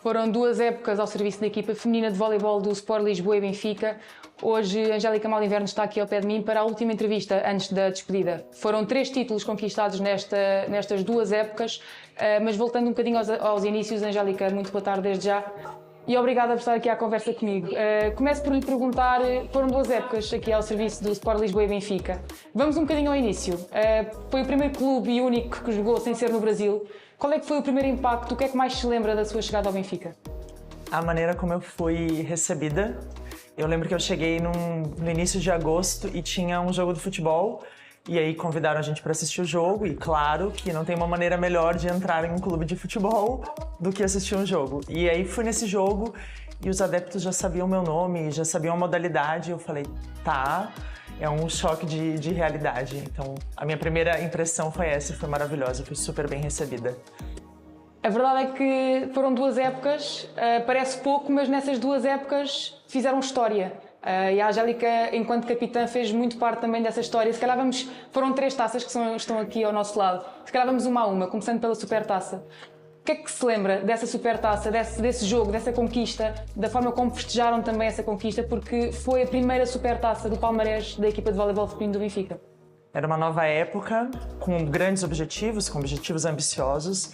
Foram 2 épocas ao serviço da equipa feminina de voleibol do Sport Lisboa e Benfica. Hoje, Angélica Malinverno está aqui ao pé de mim para a última entrevista antes da despedida. Foram 3 títulos conquistados nestas 2 épocas, mas voltando um bocadinho aos inícios, Angélica, muito boa tarde desde já. E obrigada por estar aqui à conversa comigo. Começo por lhe perguntar, foram 2 épocas aqui ao serviço do Sport Lisboa e Benfica. Vamos um bocadinho ao início. Foi o primeiro clube e único que jogou sem ser no Brasil. Qual é que foi o primeiro impacto? O que é que mais se lembra da sua chegada ao Benfica? A maneira como eu fui recebida. Eu lembro que eu cheguei no início de agosto e tinha um jogo de futebol. E aí convidaram a gente para assistir o jogo e claro que não tem uma maneira melhor de entrar em um clube de futebol do que assistir um jogo. E aí fui nesse jogo e os adeptos já sabiam meu nome, já sabiam a modalidade. Eu falei, tá, é um choque de realidade. Então a minha primeira impressão foi essa, foi maravilhosa, fui super bem recebida. A verdade é que foram 2 épocas, parece pouco, mas nessas 2 épocas fizeram história. E a Angélica, enquanto capitã, fez muito parte também dessa história. Se calhar foram 3 taças que estão aqui ao nosso lado. Se calhar vamos uma a uma, começando pela Supertaça. O que é que se lembra dessa Supertaça, desse jogo, dessa conquista, da forma como festejaram também essa conquista, porque foi a primeira Supertaça do palmarés da equipa de voleibol feminino do Benfica? Era uma nova época, com grandes objetivos, com objetivos ambiciosos,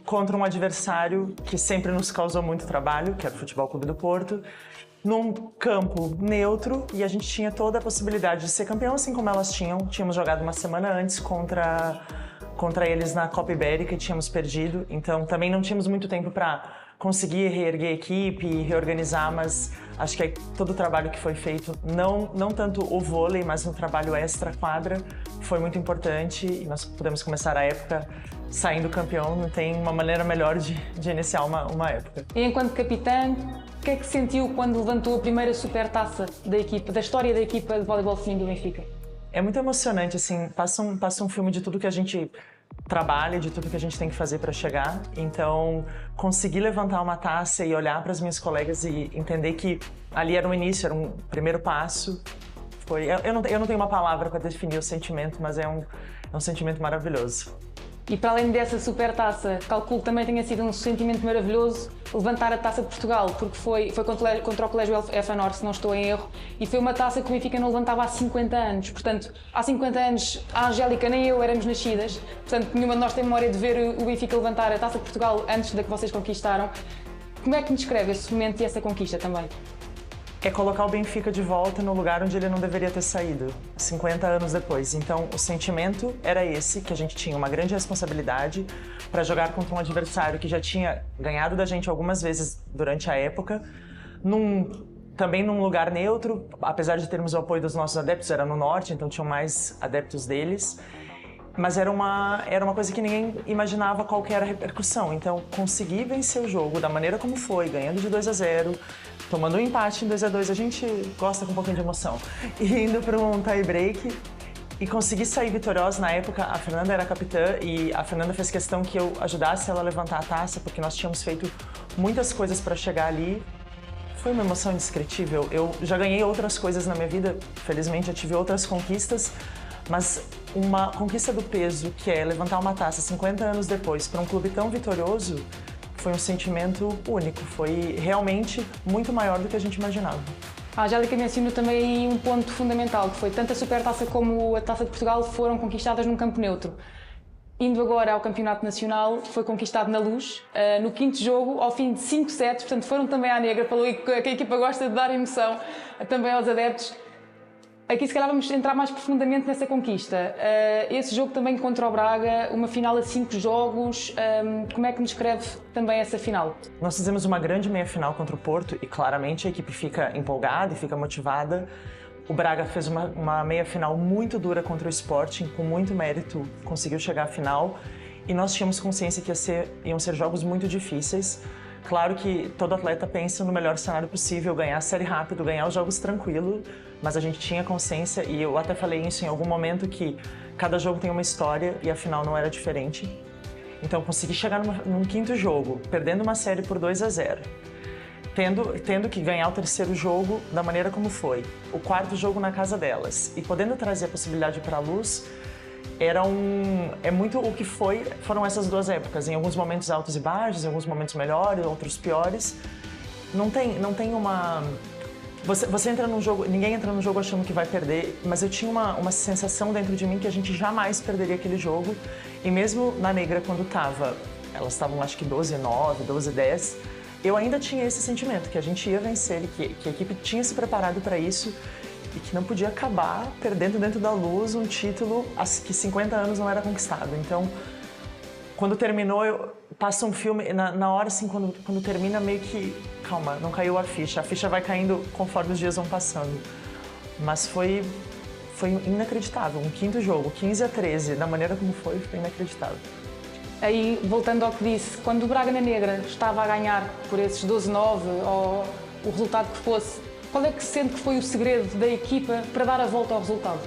contra um adversário que sempre nos causou muito trabalho, que era o Futebol Clube do Porto, num campo neutro, e a gente tinha toda a possibilidade de ser campeão, assim como elas tinham. Tínhamos jogado uma semana antes contra eles na Copa Ibérica e tínhamos perdido, então também não tínhamos muito tempo para conseguir reerguer a equipe e reorganizar, mas acho que todo o trabalho que foi feito, não tanto o vôlei, mas um trabalho extra-quadra, foi muito importante e nós pudemos começar a época saindo campeão. Não tem uma maneira melhor de iniciar uma época. E enquanto capitã, o que é que sentiu quando levantou a primeira Supertaça da equipa, da história da equipa de voleibol feminino do Benfica? É muito emocionante, assim, passa um filme de tudo que a gente trabalha, de tudo que a gente tem que fazer para chegar. Então, conseguir levantar uma taça e olhar para as minhas colegas e entender que ali era um início, era um primeiro passo. Eu não tenho uma palavra para definir o sentimento, mas é um sentimento maravilhoso. E para além dessa Supertaça, calculo que também tenha sido um sentimento maravilhoso levantar a Taça de Portugal, porque foi contra o Colégio FNOR, se não estou em erro, e foi uma taça que o Benfica não levantava há 50 anos. Portanto, há 50 anos a Angélica nem eu éramos nascidas, portanto nenhuma de nós tem memória de ver o Benfica levantar a Taça de Portugal antes da que vocês conquistaram. Como é que me descreve esse momento e essa conquista também? É colocar o Benfica de volta no lugar onde ele não deveria ter saído, 50 anos depois. Então, o sentimento era esse, que a gente tinha uma grande responsabilidade para jogar contra um adversário que já tinha ganhado da gente algumas vezes durante a época, também num lugar neutro, apesar de termos o apoio dos nossos adeptos, era no norte, então tinham mais adeptos deles. Mas era uma coisa que ninguém imaginava qual que era a repercussão. Então, conseguir vencer o jogo da maneira como foi, ganhando de 2-0, tomando um empate em 2-2, a gente gosta com um pouquinho de emoção. E indo para um tie-break e conseguir sair vitoriosa. Na época, a Fernanda era capitã e a Fernanda fez questão que eu ajudasse ela a levantar a taça, porque nós tínhamos feito muitas coisas para chegar ali. Foi uma emoção indescritível. Eu já ganhei outras coisas na minha vida, felizmente já tive outras conquistas, mas uma conquista do peso, que é levantar uma taça 50 anos depois para um clube tão vitorioso, foi um sentimento único, foi realmente muito maior do que a gente imaginava. A Angélica mencionou também um ponto fundamental, que foi tanto a Supertaça como a Taça de Portugal foram conquistadas num campo neutro. Indo agora ao Campeonato Nacional, foi conquistado na Luz, no 5º jogo, ao fim de 5 sets, portanto foram também à negra, falou que a equipa gosta de dar emoção também aos adeptos. Aqui se calhar vamos entrar mais profundamente nessa conquista. Esse jogo também contra o Braga, uma final a 5 jogos, como é que nos descreve também essa final? Nós fizemos uma grande meia-final contra o Porto e claramente a equipe fica empolgada e fica motivada. O Braga fez uma meia-final muito dura contra o Sporting, com muito mérito conseguiu chegar à final e nós tínhamos consciência que iam ser jogos muito difíceis. Claro que todo atleta pensa no melhor cenário possível, ganhar a série rápido, ganhar os jogos tranquilo, mas a gente tinha consciência, e eu até falei isso em algum momento, que cada jogo tem uma história e a final não era diferente. Então consegui chegar num 5º jogo, perdendo uma série por 2-0, tendo que ganhar o 3º jogo da maneira como foi, o 4º jogo na casa delas, e podendo trazer a possibilidade para a Luz, é muito o que foram essas duas épocas, em alguns momentos altos e baixos, em alguns momentos melhores, outros piores. Não tem uma... Você entra num jogo, ninguém entra num jogo achando que vai perder, mas eu tinha uma sensação dentro de mim que a gente jamais perderia aquele jogo. E mesmo na Negra, quando elas estavam acho que 12-9, 12-10, eu ainda tinha esse sentimento, que a gente ia vencer, e que a equipe tinha se preparado para isso e que não podia acabar perdendo dentro da luz um título que 50 anos não era conquistado. Então, quando terminou, passa um filme, na hora assim, quando termina, meio que, calma, não caiu a ficha vai caindo conforme os dias vão passando. Mas foi inacreditável, um quinto jogo, 15-13, da maneira como foi inacreditável. Aí, voltando ao que disse, quando o Braga na Negra estava a ganhar por esses 12-9, ou o resultado que fosse, qual é que sente que foi o segredo da equipa para dar a volta ao resultado?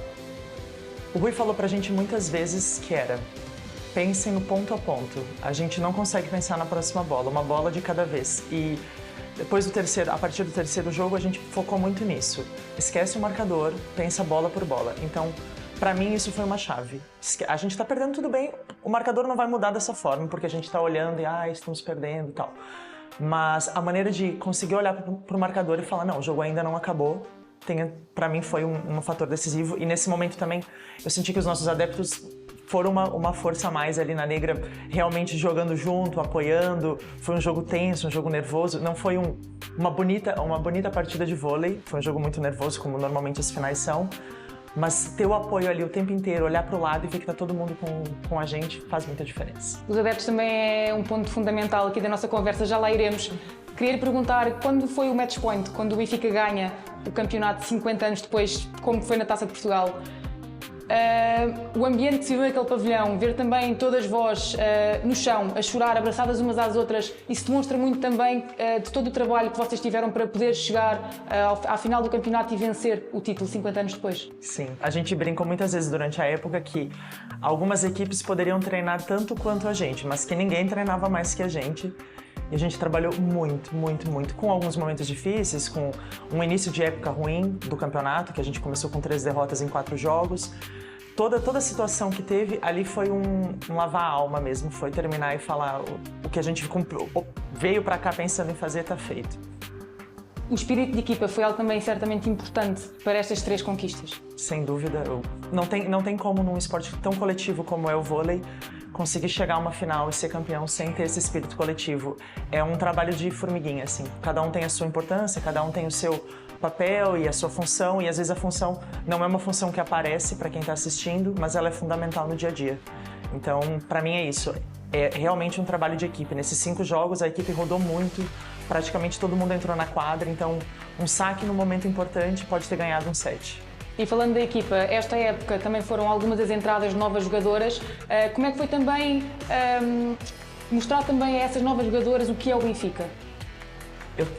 O Rui falou pra gente muitas vezes que era: pensem no ponto a ponto. A gente não consegue pensar na próxima bola, uma bola de cada vez. E depois a partir do terceiro jogo, a gente focou muito nisso. Esquece o marcador, pensa bola por bola. Então, pra mim, isso foi uma chave. A gente tá perdendo, tudo bem, o marcador não vai mudar dessa forma, porque a gente tá olhando e, estamos perdendo e tal. Mas a maneira de conseguir olhar pro marcador e falar, não, o jogo ainda não acabou, pra mim foi um fator decisivo. E nesse momento também, eu senti que os nossos adeptos foram uma força a mais ali na Negra, realmente jogando junto, apoiando. Foi um jogo tenso, um jogo nervoso. Não foi uma bonita partida de vôlei. Foi um jogo muito nervoso, como normalmente as finais são. Mas ter o apoio ali o tempo inteiro, olhar para o lado e ver que tá todo mundo com a gente, faz muita diferença. Os adeptos também é um ponto fundamental aqui da nossa conversa, já lá iremos. Queria lhe perguntar, quando foi o match point, quando o Benfica ganha o campeonato 50 anos depois, como foi na Taça de Portugal? O ambiente que se viu naquele pavilhão, ver também todas vós no chão, a chorar, abraçadas umas às outras, isso demonstra muito também de todo o trabalho que vocês tiveram para poder chegar à final do campeonato e vencer o título 50 anos depois. Sim, a gente brincou muitas vezes durante a época que algumas equipes poderiam treinar tanto quanto a gente, mas que ninguém treinava mais que a gente. E a gente trabalhou muito, muito, muito, com alguns momentos difíceis, com um início de época ruim do campeonato, que a gente começou com 3 derrotas em 4 jogos. Toda a situação que teve ali foi um lavar a alma mesmo, foi terminar e falar o que a gente veio para cá pensando em fazer está feito. O espírito de equipa foi algo também certamente importante para estas 3 conquistas. Sem dúvida, não tem como num esporte tão coletivo como é o vôlei conseguir chegar a uma final e ser campeão sem ter esse espírito coletivo. É um trabalho de formiguinha, assim. Cada um tem a sua importância, cada um tem o seu papel e a sua função, e às vezes a função não é uma função que aparece para quem está assistindo, mas ela é fundamental no dia a dia. Então, para mim é isso. É realmente um trabalho de equipe. Nesses 5 jogos, a equipe rodou muito, praticamente todo mundo entrou na quadra, então um saque no momento importante pode ter ganhado um set. E falando da equipa, esta época também foram algumas das entradas de novas jogadoras. Como é que foi também mostrar também a essas novas jogadoras o que é o Benfica?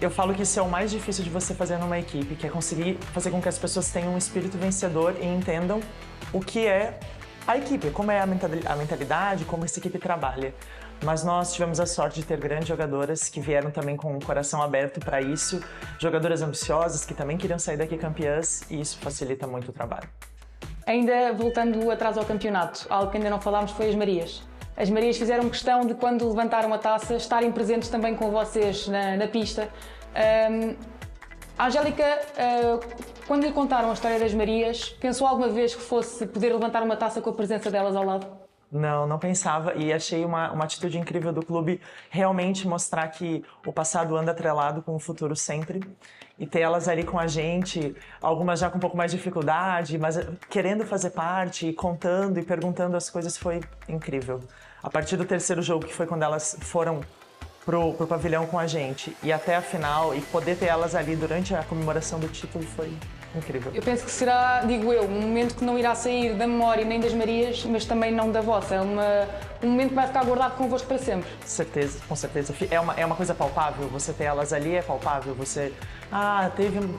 Eu falo que isso é o mais difícil de você fazer numa equipe, que é conseguir fazer com que as pessoas tenham um espírito vencedor e entendam o que é a equipe, como é a mentalidade, como essa equipe trabalha. Mas nós tivemos a sorte de ter grandes jogadoras que vieram também com o coração aberto para isso, jogadoras ambiciosas que também queriam sair daqui campeãs, e isso facilita muito o trabalho. Ainda voltando atrás ao campeonato, algo que ainda não falámos foi as Marias. As Marias fizeram questão de, quando levantaram a taça, estarem presentes também com vocês na pista. A Angélica, quando lhe contaram a história das Marias, pensou alguma vez que fosse poder levantar uma taça com a presença delas ao lado? Não pensava, e achei uma atitude incrível do clube realmente mostrar que o passado anda atrelado com o futuro sempre, e ter elas ali com a gente, algumas já com um pouco mais de dificuldade, mas querendo fazer parte, e contando e perguntando as coisas, foi incrível. A partir do terceiro jogo, que foi quando elas foram pro pavilhão com a gente, e até a final, e poder ter elas ali durante a comemoração do título, foi incrível. Eu penso que será, digo eu, um momento que não irá sair da memória nem das Marias, mas também não da vossa. É um momento que vai ficar guardado convosco para sempre. Certeza, com certeza. É uma coisa palpável, você ter elas ali é palpável. Você,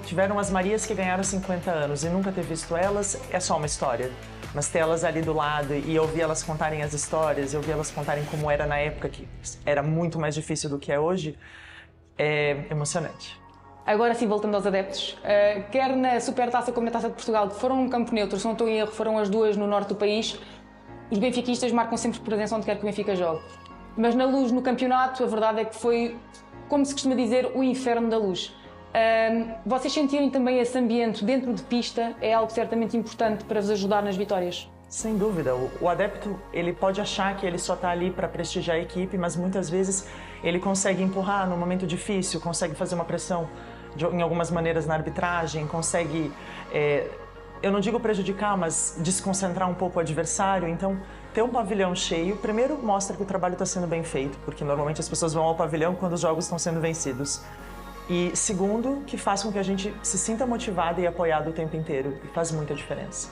tiveram as Marias que ganharam 50 anos e nunca ter visto elas, é só uma história. Mas ter elas ali do lado e ouvir elas contarem as histórias, e ouvir elas contarem como era na época, que era muito mais difícil do que é hoje, é emocionante. Agora sim, voltando aos adeptos, quer na Supertaça como na Taça de Portugal, que foram um campo neutro, se não estou em erro, foram as duas no norte do país. os benfiquistas marcam sempre presença onde quer que o Benfica jogue. Mas na Luz, no campeonato, a verdade é que foi, como se costuma dizer, o inferno da Luz. Vocês sentirem também esse ambiente dentro de pista é algo certamente importante para vos ajudar nas vitórias? Sem dúvida. O adepto, ele pode achar que ele só está ali para prestigiar a equipe, mas muitas vezes ele consegue empurrar no momento difícil, consegue fazer uma pressão em algumas maneiras na arbitragem, consegue, eu não digo prejudicar, mas desconcentrar um pouco o adversário. Então, ter um pavilhão cheio, primeiro mostra que o trabalho está sendo bem feito, porque normalmente as pessoas vão ao pavilhão quando os jogos estão sendo vencidos. E segundo, que faz com que a gente se sinta motivado e apoiado o tempo inteiro, e faz muita diferença.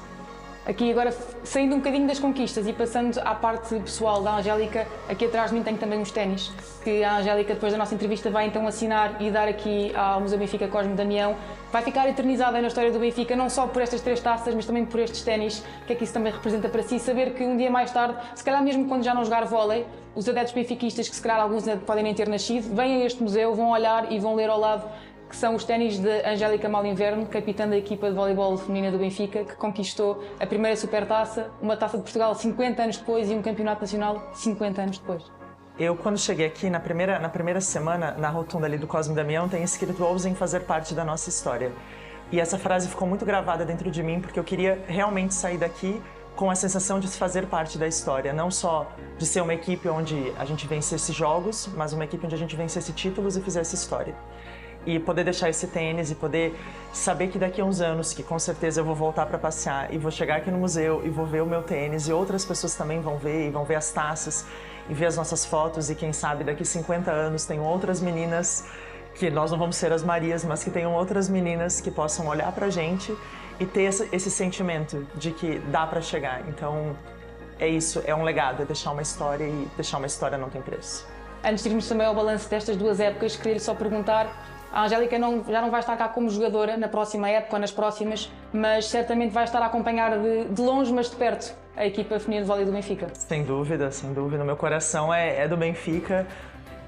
Aqui agora, saindo um bocadinho das conquistas e passando à parte pessoal da Angélica, aqui atrás de mim tenho também uns ténis, que a Angélica, depois da nossa entrevista, vai então assinar e dar aqui ao Museu Benfica Cosme Damião. Vai ficar eternizada na história do Benfica, não só por estas 3 taças, mas também por estes ténis. O que é que isso também representa para si? Saber que um dia mais tarde, se calhar mesmo quando já não jogar vôlei, os adeptos benfiquistas, que se calhar alguns podem nem ter nascido, vêm a este museu, vão olhar e vão ler ao lado que são os ténis de Angélica Malinverno, capitã da equipa de voleibol feminina do Benfica, que conquistou a primeira supertaça, uma taça de Portugal 50 anos depois e um campeonato nacional 50 anos depois. Eu, quando cheguei aqui, na primeira semana, na rotunda ali do Cosme Damião, tem escrito "ousem fazer parte da nossa história". E essa frase ficou muito gravada dentro de mim, porque eu queria realmente sair daqui com a sensação de fazer parte da história, não só de ser uma equipe onde a gente vencesse jogos, mas uma equipe onde a gente vencesse títulos e fizesse história. E poder deixar esse tênis e poder saber que daqui a uns anos, que com certeza eu vou voltar para passear e vou chegar aqui no museu e vou ver o meu tênis e outras pessoas também vão ver e vão ver as taças e ver as nossas fotos e quem sabe daqui 50 anos tem outras meninas que nós não vamos ser as Marias, mas que tenham outras meninas que possam olhar pra gente e ter esse sentimento de que dá para chegar. Então é isso, é um legado, é deixar uma história e deixar uma história não tem preço. Antes de irmos também ao balanço destas 2 épocas, queria já perguntar, a Angélica já não vai estar cá como jogadora na próxima época ou nas próximas, mas certamente vai estar a acompanhar de longe, mas de perto, a equipa feminina de vôlei do Benfica. Sem dúvida, sem dúvida. O meu coração é do Benfica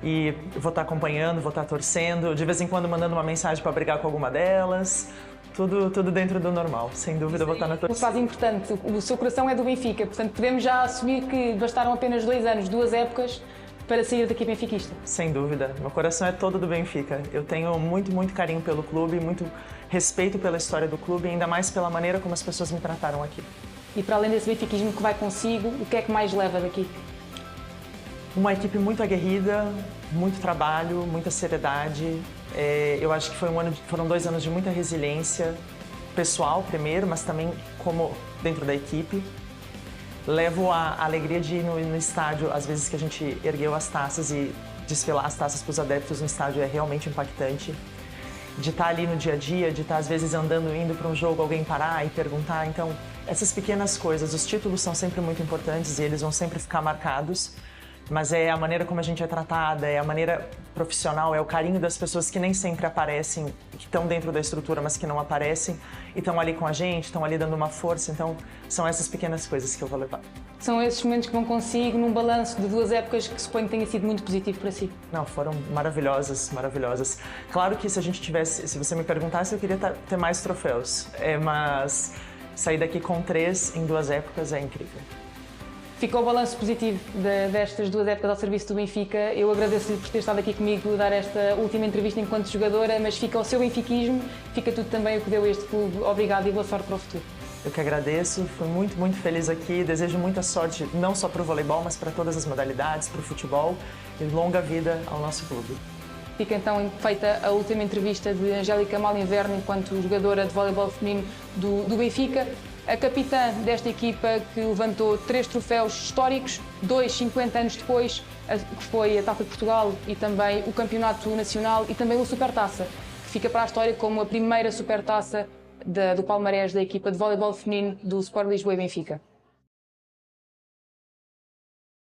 e vou estar acompanhando, vou estar torcendo, de vez em quando mandando uma mensagem para brigar com alguma delas. Tudo dentro do normal, sem dúvida vou estar na torcida. Uma fase importante, o seu coração é do Benfica, portanto podemos já assumir que bastaram apenas 2 anos, 2 épocas, para sair daqui benfiquista. Sem dúvida, meu coração é todo do Benfica. Eu tenho muito carinho pelo clube, muito respeito pela história do clube e ainda mais pela maneira como as pessoas me trataram aqui. E para além desse benfiquismo que vai consigo, o que é que mais leva daqui? Uma equipe muito aguerrida, muito trabalho, muita seriedade. Eu acho que foram 2 anos de muita resiliência pessoal primeiro, mas também como dentro da equipe. Levo a alegria de ir no estádio, às vezes que a gente ergueu as taças e desfilar as taças para os adeptos no estádio é realmente impactante. De estar ali no dia a dia, de estar às vezes andando, indo para um jogo, alguém parar e perguntar. Então, essas pequenas coisas, os títulos são sempre muito importantes e eles vão sempre ficar marcados. Mas é a maneira como a gente é tratada, é a maneira profissional, é o carinho das pessoas que nem sempre aparecem, que estão dentro da estrutura, mas que não aparecem, e estão ali com a gente, estão ali dando uma força. Então, são essas pequenas coisas que eu vou levar. São esses momentos que vão consigo num balanço de 2 épocas que suponho que tenha sido muito positivo para si. Não, foram maravilhosas. Claro que se você me perguntasse, eu queria ter mais troféus, mas sair daqui com 3 em 2 épocas é incrível. Ficou o balanço positivo destas 2 épocas ao serviço do Benfica. Eu agradeço-lhe por ter estado aqui comigo, dar esta última entrevista enquanto jogadora, mas fica o seu benfiquismo, fica tudo também o que deu a este clube. Obrigado e boa sorte para o futuro. Eu que agradeço, fui muito feliz aqui, desejo muita sorte não só para o voleibol, mas para todas as modalidades, para o futebol e longa vida ao nosso clube. Fica então feita a última entrevista de Angélica Malinverno enquanto jogadora de voleibol feminino do Benfica. A capitã desta equipa que levantou 3 troféus históricos, 2 50 anos depois, que foi a Taça de Portugal e também o Campeonato Nacional e também o Supertaça, que fica para a história como a primeira Supertaça do palmarés da equipa de voleibol feminino do Sport Lisboa e Benfica.